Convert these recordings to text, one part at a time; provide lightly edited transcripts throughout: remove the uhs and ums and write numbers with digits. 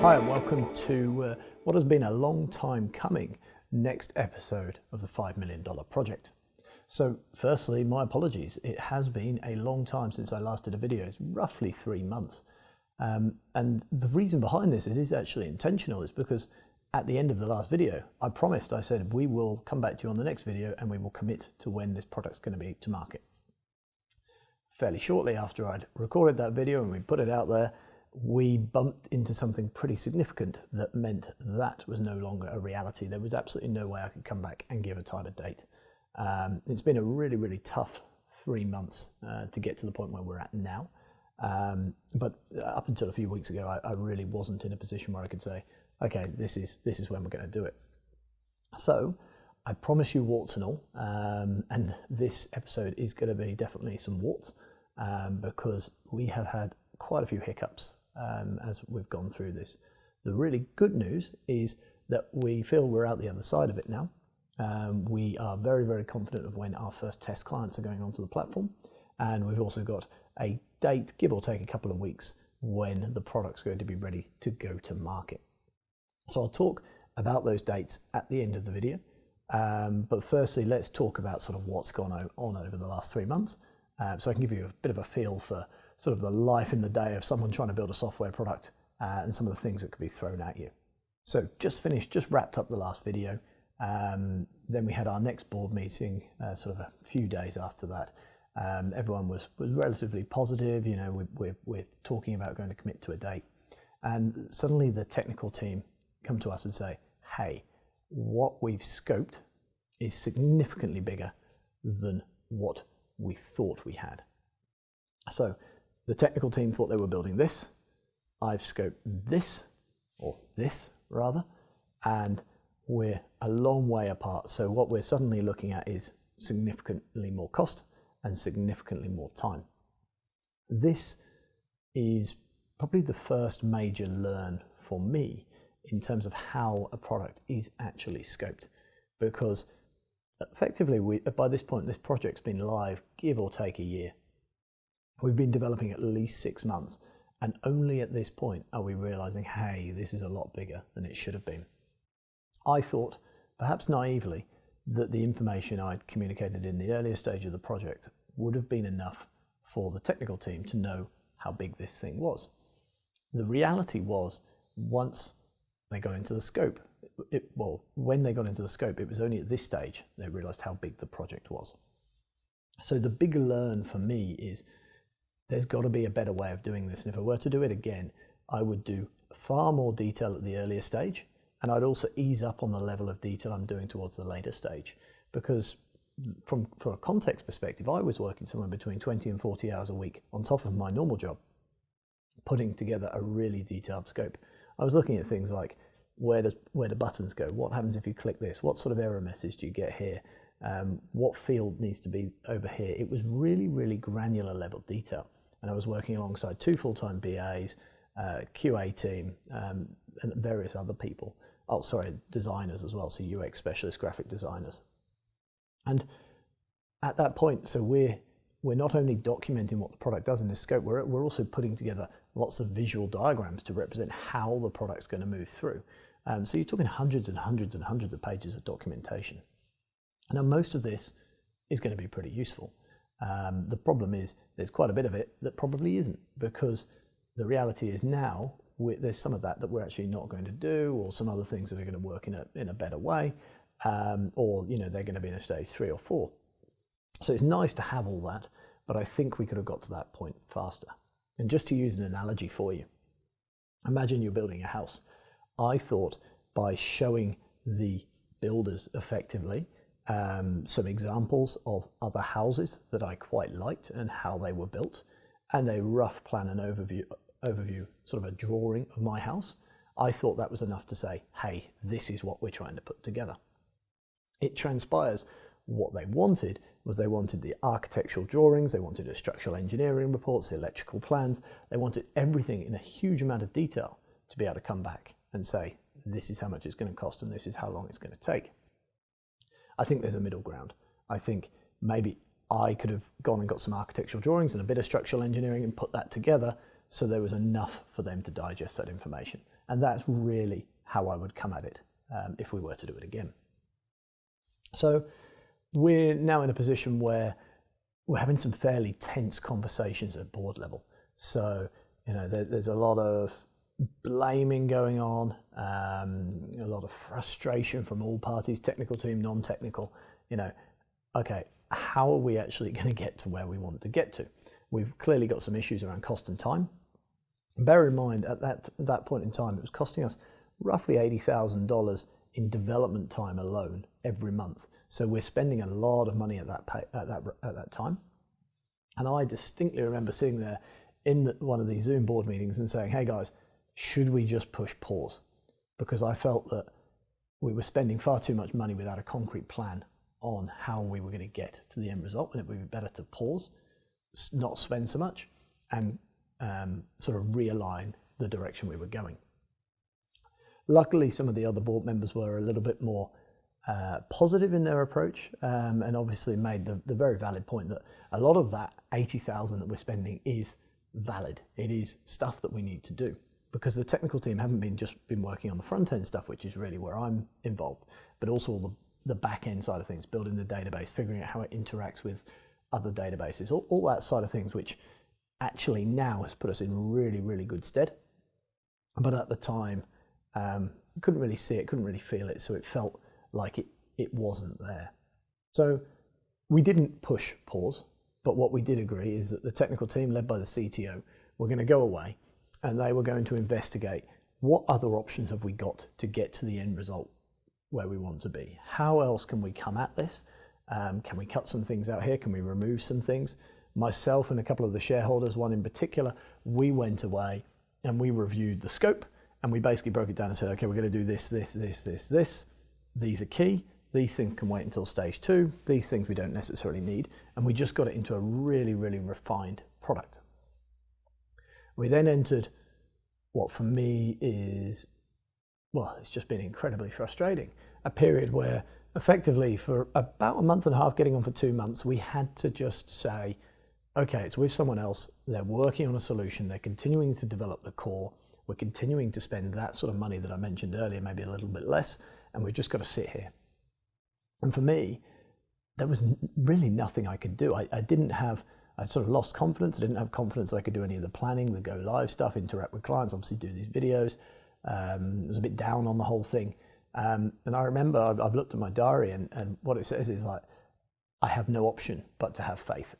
Hi and welcome to what has been a long time coming next episode of the $5 million project. So firstly, my apologies. It has been a long time since I last did a video. It's roughly 3 months. And the reason behind this, it is actually intentional, is because at the end of the last video, I said we will come back to you on the next video and we will commit to when this product's going to be to market. Fairly shortly after I'd recorded that video and we put it out there, we bumped into something pretty significant that meant that was no longer a reality. There was absolutely no way I could come back and give a time and date. It's been a really, really tough 3 months to get to the point where we're at now. But up until a few weeks ago, I really wasn't in a position where I could say, okay, this is when we're going to do it. So I promise you warts and all, and this episode is going to be definitely some warts because we have had quite a few hiccups as we've gone through this. The really good news is that we feel we're out the other side of it now. We are very, very confident of when our first test clients are going onto the platform, and we've also got a date, give or take a couple of weeks, when the product's going to be ready to go to market. So I'll talk about those dates at the end of the video, but firstly let's talk about sort of what's gone on over the last 3 months, so I can give you a bit of a feel for sort of the life in the day of someone trying to build a software product and some of the things that could be thrown at you. So just wrapped up the last video. Then we had our next board meeting sort of a few days after that. Everyone was relatively positive. You know, we're talking about going to commit to a date. And suddenly the technical team come to us and say, hey, what we've scoped is significantly bigger than what we thought we had. So the technical team thought they were building this. I've scoped this, or this rather, and we're a long way apart. So what we're suddenly looking at is significantly more cost and significantly more time. This is probably the first major learn for me in terms of how a product is actually scoped, because effectively by this point this project's been live give or take a year. We've been developing at least 6 months, and only at this point are we realizing, hey, this is a lot bigger than it should have been. I thought, perhaps naively, that the information I'd communicated in the earlier stage of the project would have been enough for the technical team to know how big this thing was. The reality was, once they got into the scope, when they got into the scope, it was only at this stage they realized how big the project was. So the big learn for me is there's got to be a better way of doing this. And if I were to do it again, I would do far more detail at the earlier stage, and I'd also ease up on the level of detail I'm doing towards the later stage. Because from a context perspective, I was working somewhere between 20 and 40 hours a week on top of my normal job, putting together a really detailed scope. I was looking at things like where do buttons go? What happens if you click this? What sort of error message do you get here? What field needs to be over here? It was really, really granular level detail. And I was working alongside 2 full-time BAs, QA team, and various other people. Oh, sorry, designers as well, so UX specialist, graphic designers. And at that point, so we're not only documenting what the product does in this scope, we're also putting together lots of visual diagrams to represent how the product's going to move through. So you're talking hundreds and hundreds and hundreds of pages of documentation. Now, most of this is going to be pretty useful. The problem is there's quite a bit of it that probably isn't, because the reality is now there's some of that we're actually not going to do, or some other things that are going to work in a better way, or they're going to be in a stage 3 or 4. So it's nice to have all that, but I think we could have got to that point faster. And just to use an analogy for you, imagine you're building a house. I thought by showing the builders effectively some examples of other houses that I quite liked and how they were built, and a rough plan and overview, sort of a drawing of my house, I thought that was enough to say, hey, this is what we're trying to put together. It transpires what they wanted was they wanted the architectural drawings, they wanted the structural engineering reports, the electrical plans, they wanted everything in a huge amount of detail to be able to come back and say, this is how much it's going to cost and this is how long it's going to take. I think there's a middle ground. I think maybe I could have gone and got some architectural drawings and a bit of structural engineering and put that together so there was enough for them to digest that information. And that's really how I would come at it if we were to do it again. So we're now in a position where we're having some fairly tense conversations at board level. So, there's a lot of blaming going on, a lot of frustration from all parties, technical team, non-technical. Okay, how are we actually going to get to where we want to get to? We've clearly got some issues around cost and time. Bear in mind, at that point in time, it was costing us roughly $80,000 in development time alone every month. So we're spending a lot of money at that time. And I distinctly remember sitting there in one of these Zoom board meetings and saying, hey guys, should we just push pause? Because I felt that we were spending far too much money without a concrete plan on how we were going to get to the end result, and it would be better to pause, not spend so much, and sort of realign the direction we were going. Luckily, some of the other board members were a little bit more positive in their approach, and obviously made the very valid point that a lot of that $80,000 that we're spending is valid. It is stuff that we need to do, because the technical team haven't just been working on the front end stuff, which is really where I'm involved, but also all the back end side of things, building the database, figuring out how it interacts with other databases, all that side of things, which actually now has put us in really, really good stead. But at the time, couldn't really see it, couldn't really feel it, so it felt like it wasn't there. So we didn't push pause, but what we did agree is that the technical team, led by the CTO, were going to go away and they were going to investigate what other options have we got to get to the end result where we want to be. How else can we come at this? Can we cut some things out here? Can we remove some things? Myself and a couple of the shareholders, one in particular, we went away and we reviewed the scope, and we basically broke it down and said, okay, we're going to do this, this, this, this, this. These are key. These things can wait until stage 2. These things we don't necessarily need. And we just got it into a really, really refined product. We then entered what for me is, well, it's just been incredibly frustrating. A period where effectively for about a month and a half, getting on for 2 months, we had to just say, okay, it's with someone else. They're working on a solution. They're continuing to develop the core. We're continuing to spend that sort of money that I mentioned earlier, maybe a little bit less, and we've just got to sit here. And for me, there was really nothing I could do. I sort of lost confidence. I didn't have confidence I could do any of the planning, the go live stuff, interact with clients, obviously do these videos. I was a bit down on the whole thing. And I remember I've looked at my diary and what it says is like, I have no option but to have faith.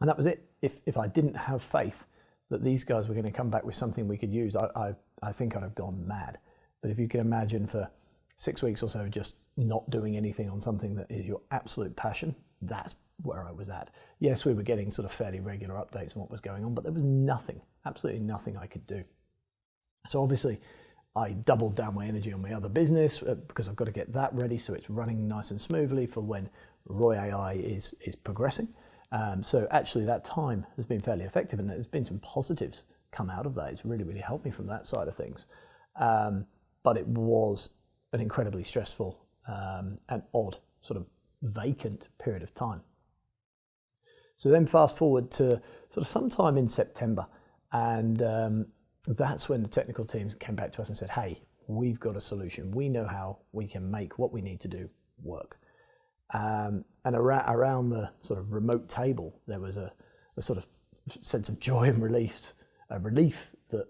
And that was it. If I didn't have faith that these guys were going to come back with something we could use, I think I'd have gone mad. But if you can imagine for 6 weeks or so just not doing anything on something that is your absolute passion, that's where I was at. Yes, we were getting sort of fairly regular updates on what was going on, but there was nothing, absolutely nothing I could do. So obviously I doubled down my energy on my other business because I've got to get that ready so it's running nice and smoothly for when Roi-AI is progressing. So actually that time has been fairly effective, and there's been some positives come out of that. It's really, really helped me from that side of things. But it was an incredibly stressful and odd sort of vacant period of time. So then fast forward to sort of sometime in September, and that's when the technical teams came back to us and said, hey, we've got a solution. We know how we can make what we need to do work. And around the sort of remote table, there was a sort of sense of joy and relief that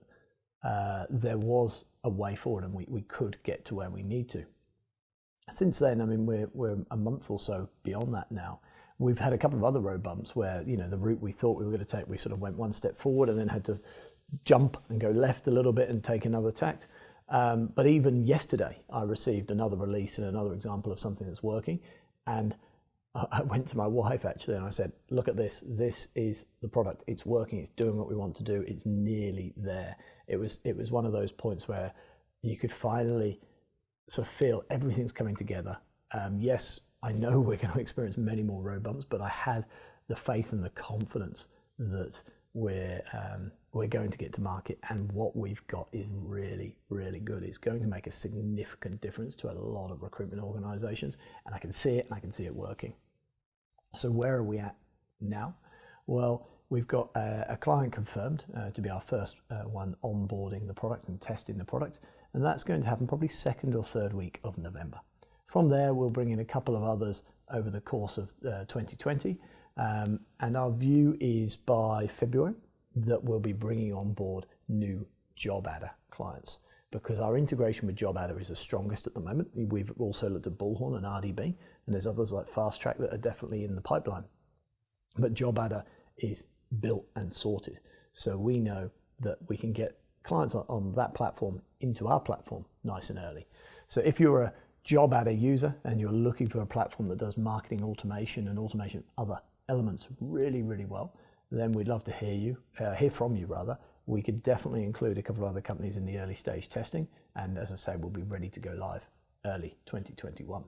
there was a way forward and we could get to where we need to. Since then, I mean, we're a month or so beyond that now. We've had a couple of other road bumps where, the route we thought we were going to take, we sort of went one step forward and then had to jump and go left a little bit and take another tact. But even yesterday, I received another release and another example of something that's working. And I went to my wife actually and I said, look at this. This is the product. It's working. It's doing what we want to do. It's nearly there. It was one of those points where you could finally sort of feel everything's coming together. Yes, I know we're going to experience many more road bumps, but I had the faith and the confidence that we're going to get to market, and what we've got is really, really good. It's going to make a significant difference to a lot of recruitment organizations, and I can see it, and I can see it working. So where are we at now? Well, we've got a client confirmed to be our first one onboarding the product and testing the product, and that's going to happen probably 2nd or 3rd week of November. From there, we'll bring in a couple of others over the course of 2020, and our view is by February that we'll be bringing on board new Job Adder clients, because our integration with Job Adder is the strongest at the moment. We've also looked at Bullhorn and RDB, and there's others like Fast Track that are definitely in the pipeline. But Job Adder is built and sorted, so we know that we can get clients on that platform into our platform nice and early. So if you're a Job Adder user and you're looking for a platform that does marketing automation and automation other elements really, really well, then we'd love to hear from you rather. We could definitely include a couple of other companies in the early stage testing, and as I say, we'll be ready to go live early 2021.